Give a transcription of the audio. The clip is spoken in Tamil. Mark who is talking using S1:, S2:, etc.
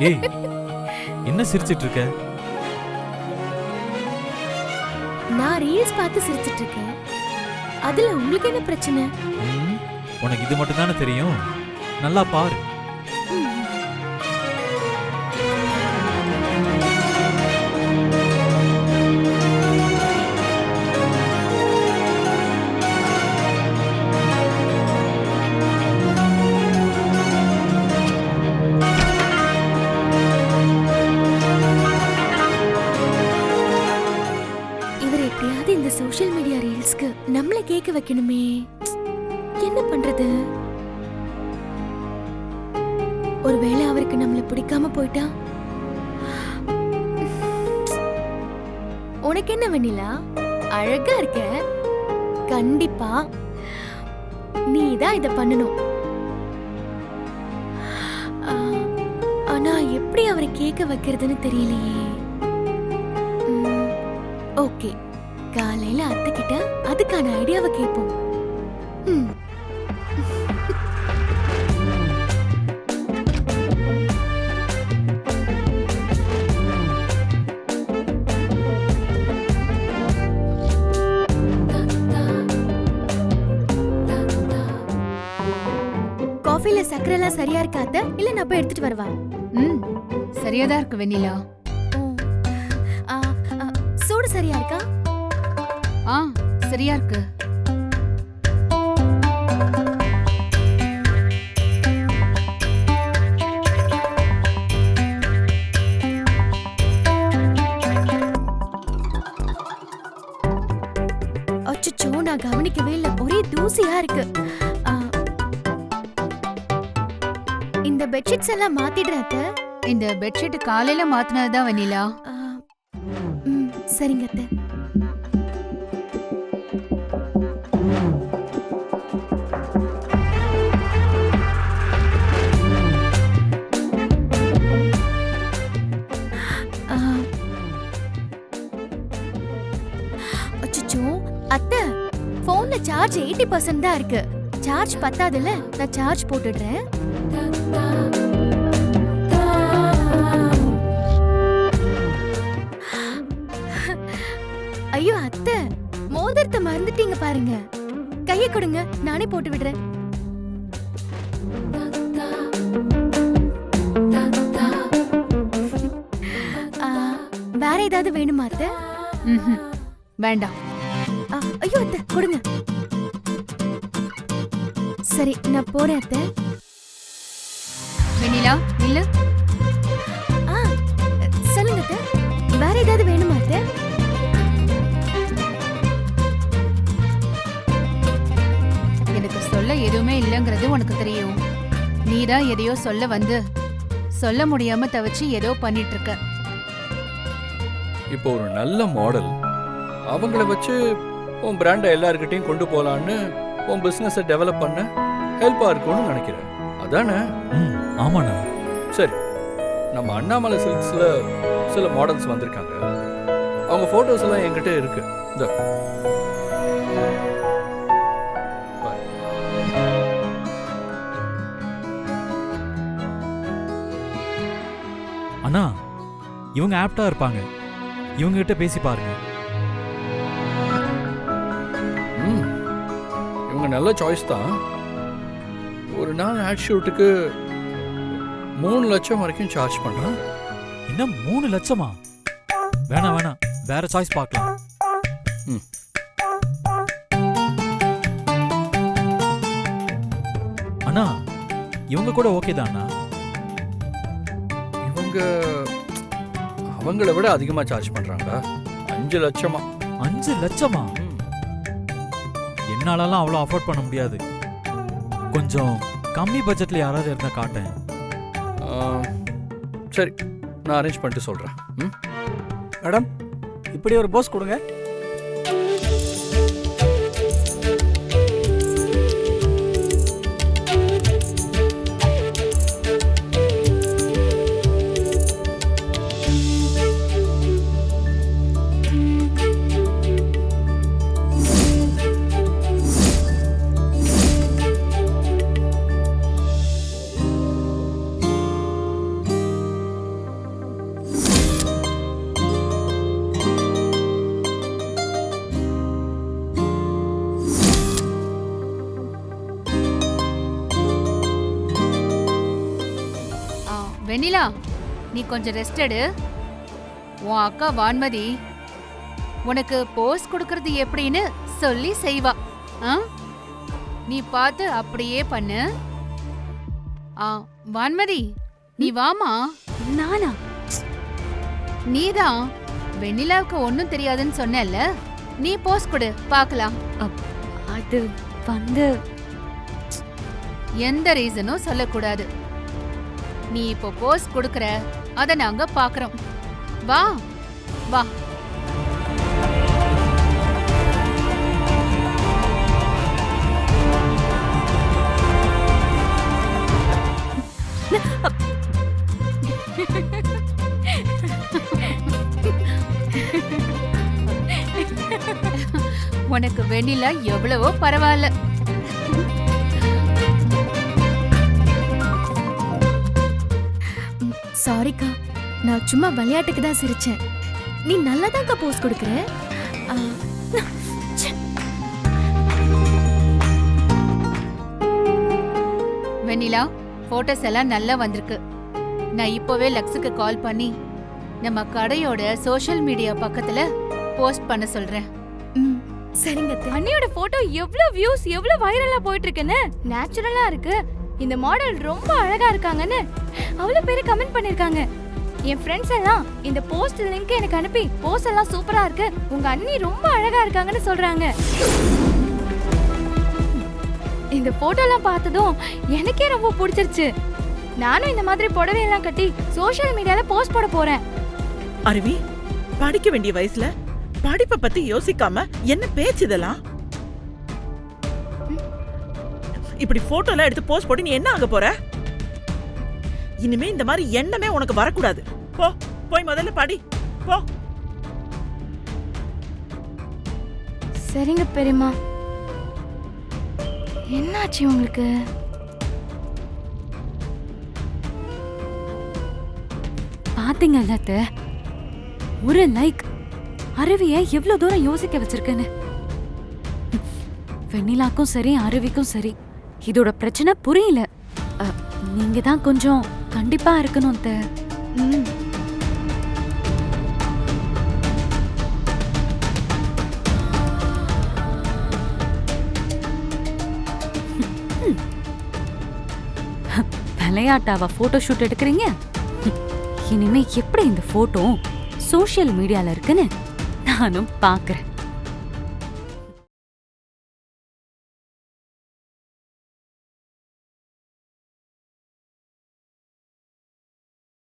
S1: ஏய், என்ன சிரிச்சிட்டு இருக்க?
S2: நான் ரீல்ஸ் பார்த்து சிரிச்சிட்டு இருக்கேன். அதுல உங்களுக்கு என்ன பிரச்சனை?
S1: உனக்கு இது மட்டும் தானே தெரியும். நல்லா பாரு.
S2: இவர் எப்படியாவது இந்த சோஷியல் மீடியா ரீல்ஸ்க்கு நம்மள கேட்க வைக்கணுமே. என்ன பண்றது? ஒருவேளை அவருக்கு நம்மள பிடிக்காம போயிட்டா? உனக்கு என்ன வெண்ணிலா, அழகா இருக்க. கண்டிப்பா நீ தான் இத பண்ணணும். ஆனா எப்படி அவரை கேட்க வைக்கிறதுன்னு தெரியலையே. ஓகே, காலையில அத்தை கிட்ட அதுக்கான ஐடியாவை கேட்போம். காஃபில சக்கரை எல்லாம் சரியா இருக்காத? இல்ல நான் போய் எடுத்துட்டு வரவா?
S3: சரியாதான் இருக்கு வெண்ணிலா.
S2: சூடு சரியா இருக்கா?
S3: சரியா இருக்கு.
S2: அச்சச்சோ, நான் கவனிக்கவே இல்ல. ஒரே தூசியா இருக்கு. இந்த பெட்ஷீட்ஸ் எல்லாம் மாத்திடுறேன் அத்தை.
S3: இந்த பெட்ஷீட் காலையில மாத்தினதுதான் வெண்ணிலா.
S2: சரிங்க அத்தை. அச்சச்சோ அத்தை, போன்ல சார்ஜ் 80% தான் இருக்கு. சார்ஜ் பத்தாதுல, நான் சார்ஜ் போட்டுடுறேன். ஐயோ அத்தை, மோதிரத்தை மறந்துட்டீங்க பாருங்க. கைய கொடுங்க, நானே போட்டு விடுறேன். வேற ஏதாவது வேணுமா அத்தை?
S3: வேண்டாம்.
S2: ஐயோ அத்தை, கொடுங்க. சரி, நான் போறேன் அத்தை.
S3: வெண்ணிலா இல்ல.
S2: சொல்லுங்க அத்தை, வேற ஏதாவது வேணுமா அத்தை?
S3: எனக்கு சொல்ல எதுவுமே இல்லைங்கிறது உனக்கு தெரியும். நீதான் எதையோ சொல்ல வந்து சொல்ல முடியாம தவிச்சு ஏதோ பண்ணிட்டு இருக்க.
S4: இப்போ ஒரு நல்ல மாடல், அவங்கள வச்சு உன் பிராண்டை எல்லாருக்கிட்டையும் கொண்டு போலான்னு உன் பிசினஸை டெவலப் பண்ண ஹெல்ப்பா இருக்கும்னு நினைக்கிறேன். அதானே?
S1: ஆமாண்ணா.
S4: சரி, நம்ம அண்ணாமலை சில்க்ஸ்ல சில மாடல்ஸ் வந்திருக்காங்க. அவங்க போட்டோஸ் எல்லாம் என்கிட்ட இருக்கு. இந்த
S1: அண்ணா, இவங்க ஆப்டா இருப்பாங்க. இவங்க கிட்ட பேசி பாருங்க.
S4: இவங்க நல்ல சாய்ஸ் தான். ஒரு நாள் ஆட் ஷூட்டுக்கு 3 லட்சம் வரைக்கும் சார்ஜ் பண்றேன்.
S1: இன்னும் 3 லட்சமா? வேணாம் வேணாம், வேற சாய்ஸ் பார்க்கலாம். அண்ணா, இவங்க கூட ஓகே தான் அண்ணா.
S4: இவங்க அவங்கள விட அதிகமா சார்ஜ் பண்றாங்களா? 5 லட்சமா?
S1: 5 லட்சமா? என்னாலலாம் அவ்வளோ அஃபோர்ட் பண்ண முடியாது. கொஞ்சம் கம்மி பட்ஜெட்ல யாராவது இருந்தா காட்டேன்.
S4: சரி, நான் அரேஞ்ச் பண்ணிட்டு சொல்றேன்.
S5: மேடம், இப்படி ஒரு போஸ் கொடுங்க.
S3: வெண்ணிலா, நீ கொஞ்சம் ரெஸ்ட் எடு. உன் அக்கா வான்மதி உனக்கு போஸ் கொடுக்கறது எப்படின்னு சொல்லி செய்வா. ஆ? நீ பார்த்து அப்படியே பண்ணு. வான்மதி, நீ வாமா.
S2: நானா?
S3: நீதான் வெண்ணிலாவுக்கு ஒன்னும் தெரியாதுன்னு சொன்னேல்ல, நீ போஸ் கொடு பார்க்கலாம்.
S2: அது வந்து
S3: எந்த ரீசனும் சொல்லக்கூடாது. நீ இப்போ போஸ் கொடுக்கற, அத நாங்க பாக்குறோம். வா வா. உனக்கு வெண்ணிலா எவ்வளவோ பரவாயில்ல.
S2: சாரிக்கா, நான் சும்மா விளையாட்டுக்கு தான் சிரிச்சேன். நீ நல்லாதான்க்கா போஸ் கொடுக்குற. ஆ, ச்சே.
S3: வெண்ணிலா, போட்டோஸ் எல்லாம் நல்லா வந்திருக்கு. நான் இப்போவே லக்ஸுக்கு கால் பண்ணி நம்ம கடையோட சோஷியல் மீடியா பக்கத்துல போஸ்ட் பண்ண சொல்றேன்.
S2: ம், சரிங்க அத்தை.
S6: அண்ணியோட போட்டோ எவ்வளவு வியூஸ், எவ்வளவு வைரலா போயிட்டு இருக்குன்னு. நேச்சுரலா இருக்கு. இந்த மாடல் ரொம்ப அழகா இருக்காங்கன்னு அவ்வளவு பேரு கமெண்ட் பண்ணிருக்காங்க. என் ஃப்ரெண்ட்ஸ் எல்லாம் இந்த போஸ்ட் லிங்க் எனக்கு அனுப்பி போஸ்ட் எல்லாம் சூப்பரா இருக்கு, உங்க அண்ணி ரொம்ப அழகா இருக்காங்கன்னு சொல்றாங்க. இந்த போட்டோ எல்லாம் பார்த்ததும் எனக்கே ரொம்ப பிடிச்சிருச்சு. நானும் இந்த மாதிரி புடவை எல்லாம் கட்டி சோஷியல் மீடியால போஸ்ட் போட போறேன்.
S7: அருவி, படிக்க வேண்டிய வயசுல படிப்பை பத்தி யோசிக்காம என்ன பேச்சு இதெல்லாம்? இப்படி போட்டோ எல்லாம் எடுத்து போஸ்ட் போட்டு நீ என்ன ஆக போற? இனிமே இந்த மாதிரி எண்ணமே உனக்கு வரக்கூடாது. போ, போய் முதல்ல படி போ.
S6: சரிங்க பெரியம்மா. என்னாச்சு உங்களுக்கு?
S8: பாத்தீங்கல்ல அத்தை, ஒரு லைக் அருவிய எவ்வளவு தூரம் யோசிக்க வச்சிருக்கேன்னு. வெண்ணிலாக்கும் சரி அருவிக்கும் சரி இதோட பிரச்சனை புரியல. நீங்க தான் கொஞ்சம் கண்டிப்பா இருக்கணும் அத்தை. விளையாட்டாவா போட்டோ ஷூட் எடுக்கிறீங்க? இனிமே எப்படி இந்த போட்டோ சோஷியல் மீடியால இருக்குன்னு நானும் பாக்குறேன்.